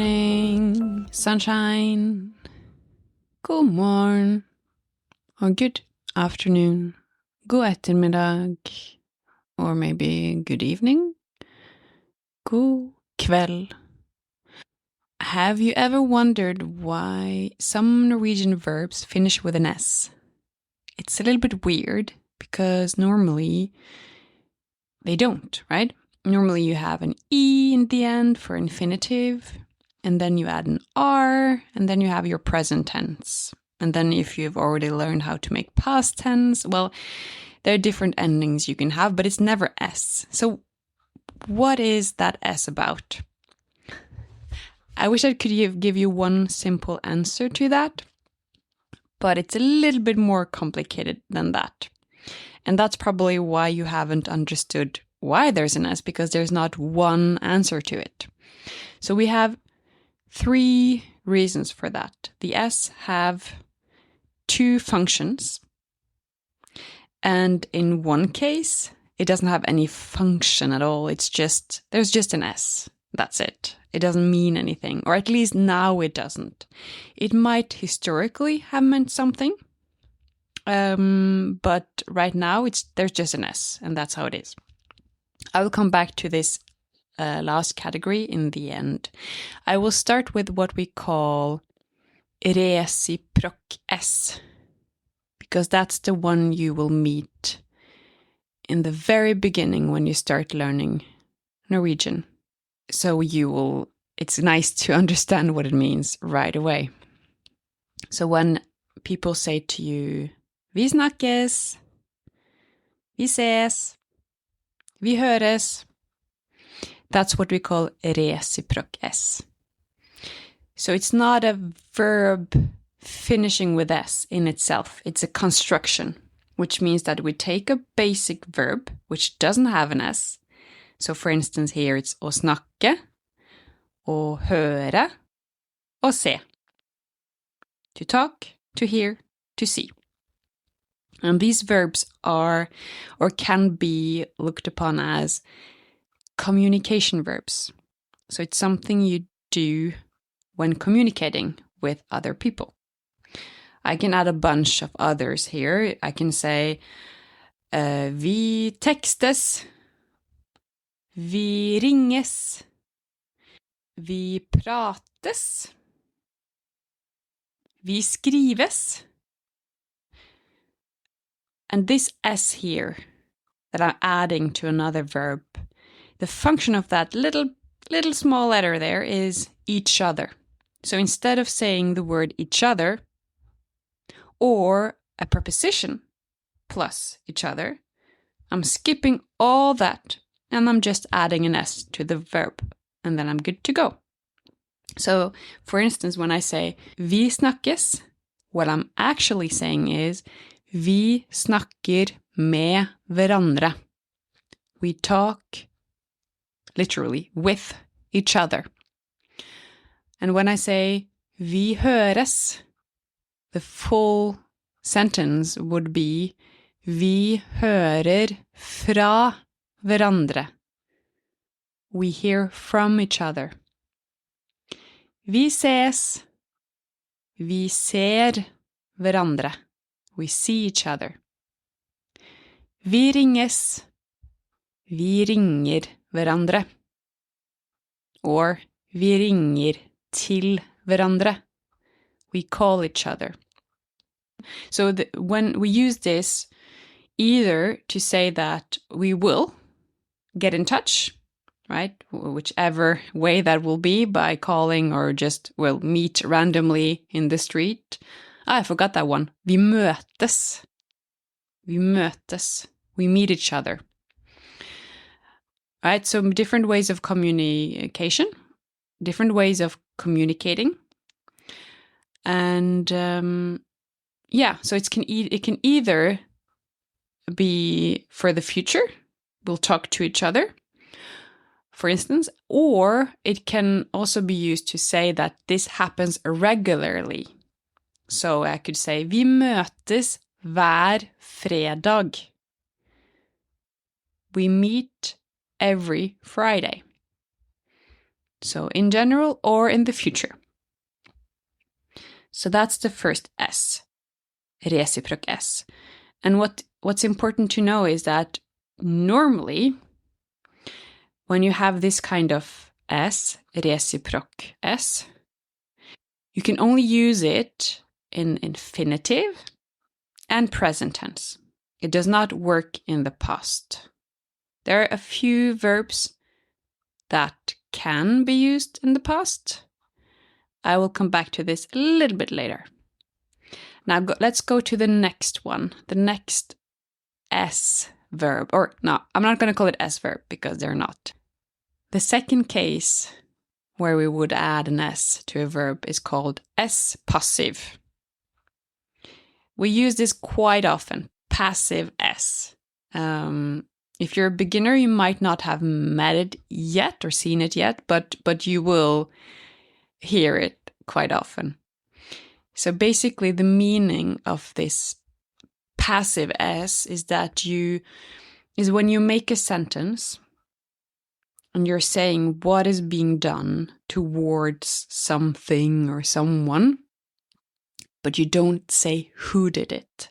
morning, sunshine, god morgen, or good afternoon, god ettermiddag, or maybe good evening, god kveld. Have you ever wondered why some Norwegian verbs finish with an S? It's a little bit weird because normally they don't, right? Normally you have an E in the end for infinitive, and then you add an R, and then you have your present tense. And then if you've already learned how to make past tense, well, there are different endings you can have, but it's never S. So what is that S about? I wish I could give you one simple answer to that, but it's a little bit more complicated than that. And that's probably why you haven't understood why there's an S, because there's not one answer to it. So we have 3 reasons for that. The S have 2 functions. And in one case, it doesn't have any function at all. There's just an S. That's it. It doesn't mean anything, or at least now it doesn't. It might historically have meant something, but right now there's just an S, and that's how it is. I will come back to this last category in the end. I will start with what we call reciprocal S, because that's the one you will meet in the very beginning when you start learning Norwegian. So it's nice to understand what it means right away. So when people say to you, vi snakkes, vi ses, vi høres, that's what we call reciprocal S. So it's not a verb finishing with S in itself. It's a construction, which means that we take a basic verb, which doesn't have an S. So for instance, here it's å snakke, å høre, å se. To talk, to hear, to see. And these verbs are or can be looked upon as communication verbs. So it's something you do when communicating with other people. I can add a bunch of others here. I can say vi tekstes, vi ringes, vi prates, vi skrives. And this S here that I'm adding to another verb, the function of that little small letter there is each other. So instead of saying the word each other or a preposition plus each other, I'm skipping all that and I'm just adding an S to the verb, and then I'm good to go. So, for instance, when I say vi snakkes, what I'm actually saying is vi snakker med hverandre. We talk, literally, with each other. And when I say vi høres, the full sentence would be vi hører fra hverandre. We hear from each other. Vi ses. Vi ser hverandre. We see each other. Vi ringes. Vi ringer hverandre. Or vi ringer til hverandre. We call each other. So when we use this, either to say that we will get in touch, right? Whichever way that will be, by calling or just, meet randomly in the street. I forgot that one. Vi møtes. Vi møtes. We meet each other. Right? So different ways of communication, different ways of communicating. And so it can either be for the future, we'll talk to each other, for instance, or it can also be used to say that this happens regularly. So I could say, vi møtes hver fredag. We meet every Friday. So in general or in the future. So that's the first S, reciprocal S. And what's important to know is that normally when you have this kind of S, reciprocal S, you can only use it in infinitive and present tense. It does not work in the past. There are a few verbs that can be used in the past. I will come back to this a little bit later. Now let's go to the next one, the next S verb. Or no, I'm not going to call it S verb because they're not. The second case where we would add an S to a verb is called S passive. We use this quite often, passive S. If you're a beginner, you might not have met it yet or seen it yet, but you will hear it quite often. So basically the meaning of this passive S is that when you make a sentence and you're saying what is being done towards something or someone, but you don't say who did it.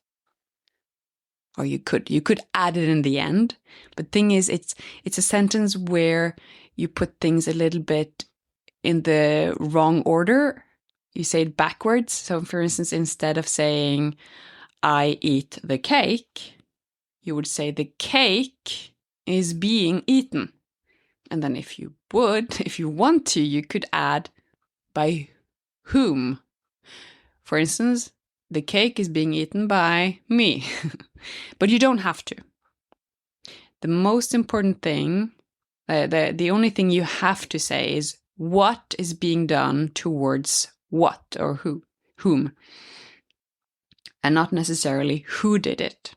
Or you could add it in the end. But thing is, it's a sentence where you put things a little bit in the wrong order. You say it backwards. So for instance, instead of saying, I eat the cake, you would say the cake is being eaten. And then if you want to, you could add by whom. For instance, the cake is being eaten by me. But you don't have to. The most important thing, the only thing you have to say is what is being done towards what or whom. And not necessarily who did it.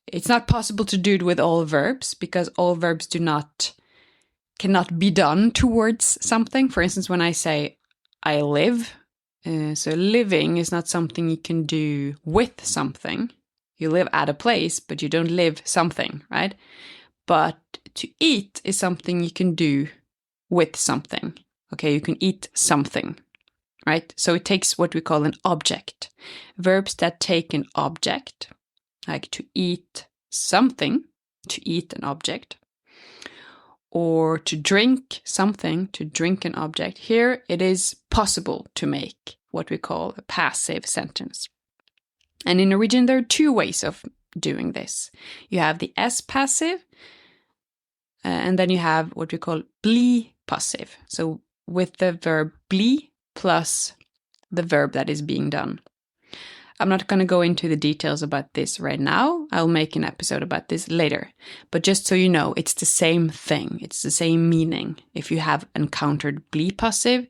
It's not possible to do it with all verbs because all verbs cannot be done towards something. For instance, when I say I live, so living is not something you can do with something. You live at a place, but you don't live something, right? But to eat is something you can do with something. Okay, you can eat something, right? So it takes what we call an object. Verbs that take an object, like to eat something, to eat an object, or to drink something, to drink an object. Here it is possible to make what we call a passive sentence. And in Norwegian, there are two ways of doing this. You have the S passive, and then you have what we call bli passive. So with the verb bli plus the verb that is being done. I'm not going to go into the details about this right now. I'll make an episode about this later. But just so you know, it's the same thing. It's the same meaning. If you have encountered bli passive,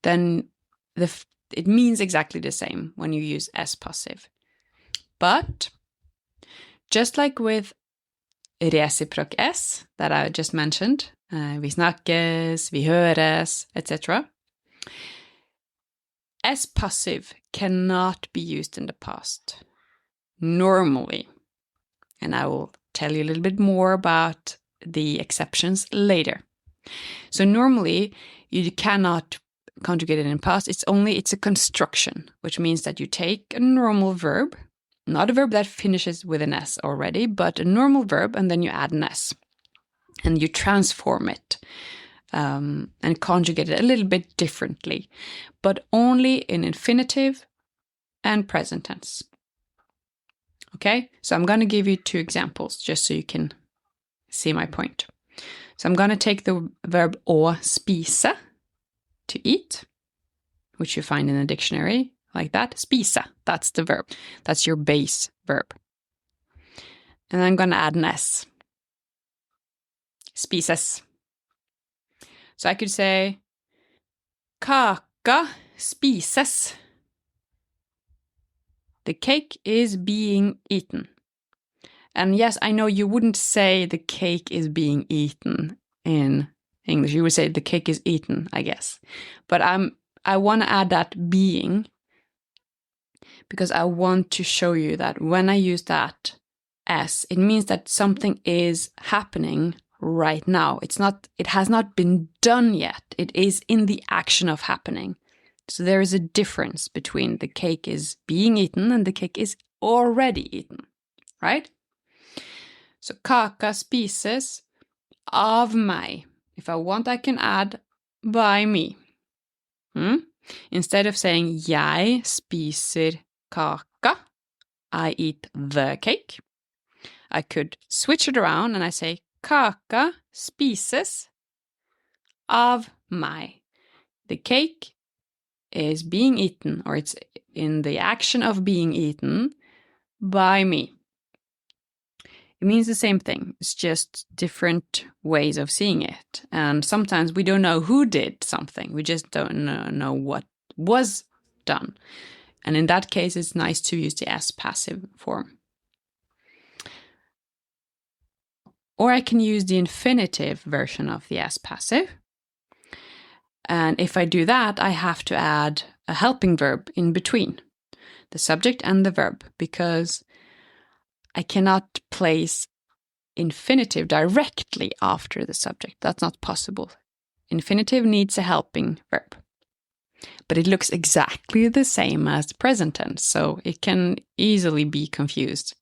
then it means exactly the same when you use S passive. But just like with reciprocal S that I just mentioned, vi snakkes, vi høres, etc. S passive cannot be used in the past, normally. And I will tell you a little bit more about the exceptions later. So normally, you cannot conjugate it in past. It's a construction, which means that you take a normal verb, not a verb that finishes with an S already, but a normal verb, and then you add an S. And you transform it. And conjugate it a little bit differently, but only in infinitive and present tense. Okay, so I'm going to give you two examples just so you can see my point. So I'm going to take the verb å spise, to eat, which you find in a dictionary like that. Spise, that's the verb. That's your base verb. And I'm going to add an S. Spises. So I could say, kaka spises. The cake is being eaten. And yes, I know you wouldn't say the cake is being eaten in English. You would say the cake is eaten, I guess. But I want to add that being because I want to show you that when I use that S, it means that something is happening right now. It has not been done yet. It is in the action of happening. So there is a difference between the cake is being eaten and the cake is already eaten, right? So kaka spises av mig. If I want, I can add by me. Instead of saying jeg spiser kaka, I eat the cake, I could switch it around and I say kaka spises av mig. The cake is being eaten, or it's in the action of being eaten by me. It means the same thing. It's just different ways of seeing it. And sometimes we don't know who did something. We just don't know what was done. And in that case, it's nice to use the S passive form. Or I can use the infinitive version of the S passive. And if I do that, I have to add a helping verb in between the subject and the verb, because I cannot place infinitive directly after the subject. That's not possible. Infinitive needs a helping verb. But it looks exactly the same as the present tense, so it can easily be confused.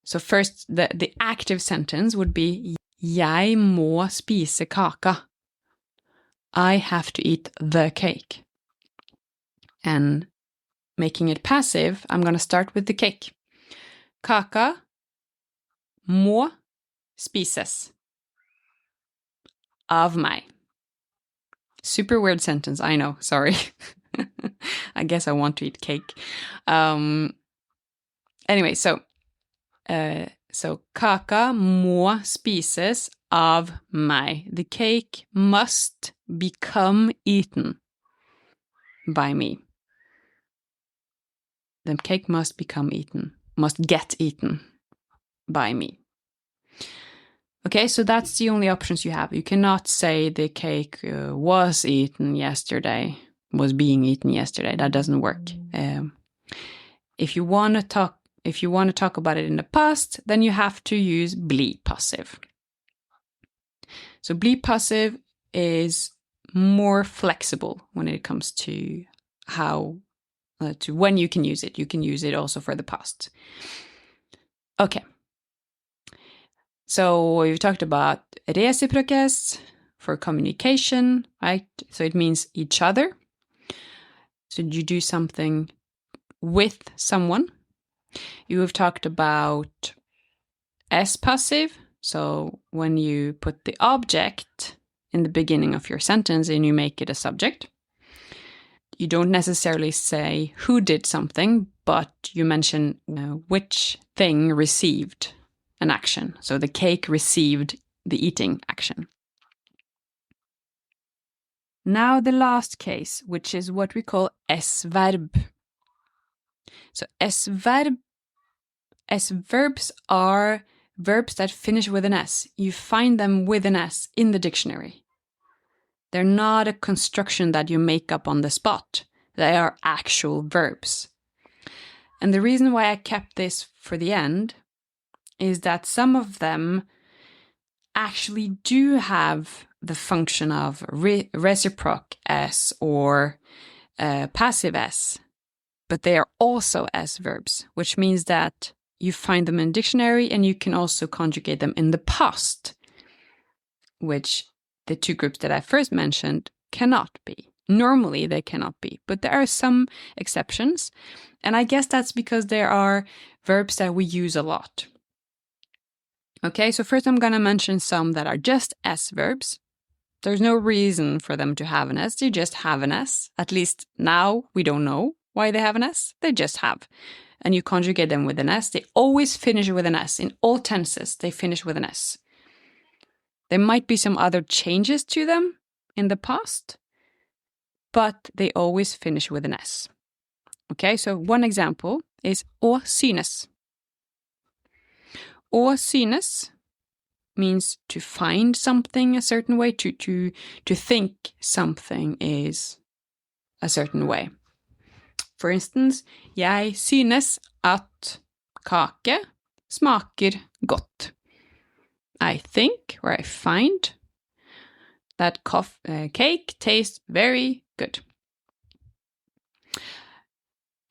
So first, the active sentence would be Jeg må spise kaka. I have to eat the cake. And making it passive, I'm going to start with the cake. Kaka må spises av meg. Super weird sentence, I know, sorry. I guess I want to eat cake. Anyway, so kaka må spises av meg. The cake must become eaten by me. The cake must become eaten, must get eaten by me. Okay, so that's the only options you have. You cannot say the cake was eaten yesterday, was being eaten yesterday. That doesn't work. If you want to talk about it in the past, then you have to use bli passive. So bli passive is more flexible when it comes to to when you can use it. You can use it also for the past. Okay. So we've talked about reciprocals for communication, right? So it means each other. So you do something with someone. You have talked about S passive. So when you put the object in the beginning of your sentence and you make it a subject, you don't necessarily say who did something, but you mention which thing received an action. So the cake received the eating action. Now the last case, which is what we call S-verb. So S-verbs are verbs that finish with an S. You find them with an S in the dictionary. They're not a construction that you make up on the spot. They are actual verbs. And the reason why I kept this for the end is that some of them actually do have the function of reciprocal S or passive S, but they are also S-verbs, which means that you find them in dictionary and you can also conjugate them in the past, which the two groups that I first mentioned cannot be. Normally they cannot be, but there are some exceptions, and I guess that's because there are verbs that we use a lot. Okay, so first I'm going to mention some that are just S-verbs. There's no reason for them to have an S, they just have an S. At least now we don't know why they have an S, they just have. And you conjugate them with an S, they always finish with an S. In all tenses, they finish with an S. There might be some other changes to them in the past, but they always finish with an S. Okay, so one example is å synes. Å synes means to find something a certain way, to think something is a certain way. For instance, jeg synes at kake smaker godt. I think, or I find, that cake tastes very good.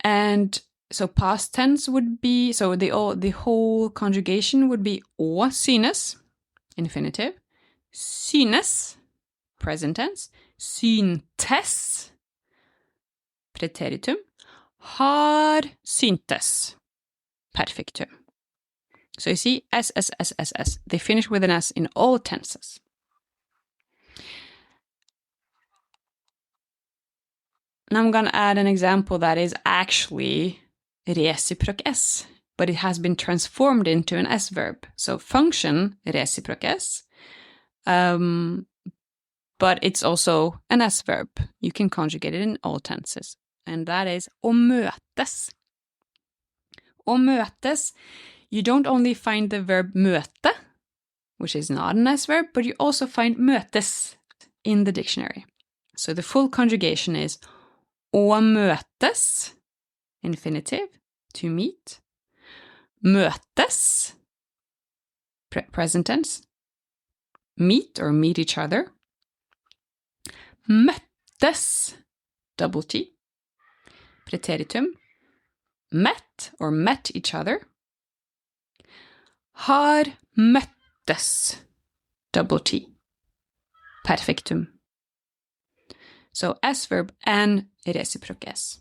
And so past tense would be, so the whole conjugation would be å synes, infinitive, synes, present tense, syntes, preteritum, har syntes, perfectum. So you see, S, they finish with an S in all tenses. And I'm going to add an example that is actually reciprocal S, but it has been transformed into an S-verb. So function reciprocal S, but it's also an S-verb. You can conjugate it in all tenses. And that is å møtes. Å møtes, you don't only find the verb møte, which is not an S-verb, but you also find møtes in the dictionary. So the full conjugation is å møtes, infinitive, to meet. Møtes, present tense, meet or meet each other. Møttes, double T. Preteritum, met or met each other. Har møttes, double T. Perfectum. So S-verb and reciprocal S.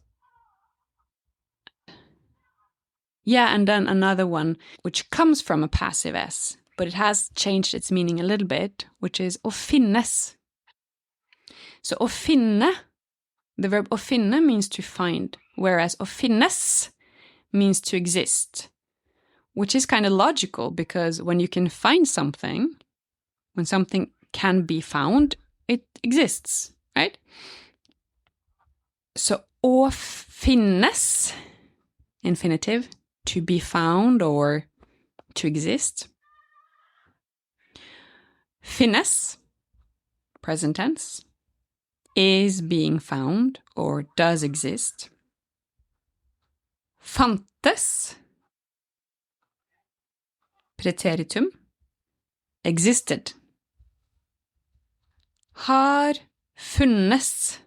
Yeah, and then another one which comes from a passive S, but it has changed its meaning a little bit, which is å finnes. So å finne, the verb å finne means to find, whereas å finnes means to exist, which is kind of logical because when you can find something, when something can be found, it exists, right? So å finnes, infinitive, to be found or to exist. Finnes, present tense, is being found or does exist. Fantes, preteritum, existed. Har funnes,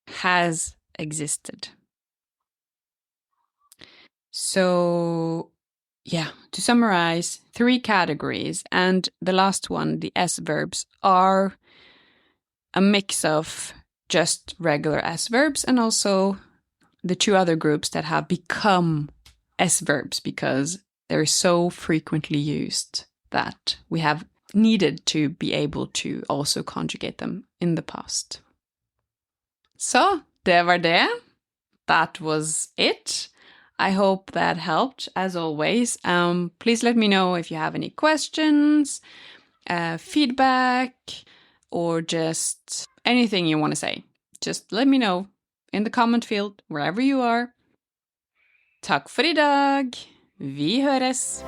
has existed. So, yeah, to summarize, 3 categories, and the last one, the S-verbs, are a mix of just regular S-verbs and also the 2 other groups that have become S-verbs because they're so frequently used that we have needed to be able to also conjugate them in the past. Så, det var det. That was it. I hope that helped, as always. Please let me know if you have any questions, feedback, or just anything you want to say. Just let me know in the comment field, wherever you are. Takk for i dag. Vi høres!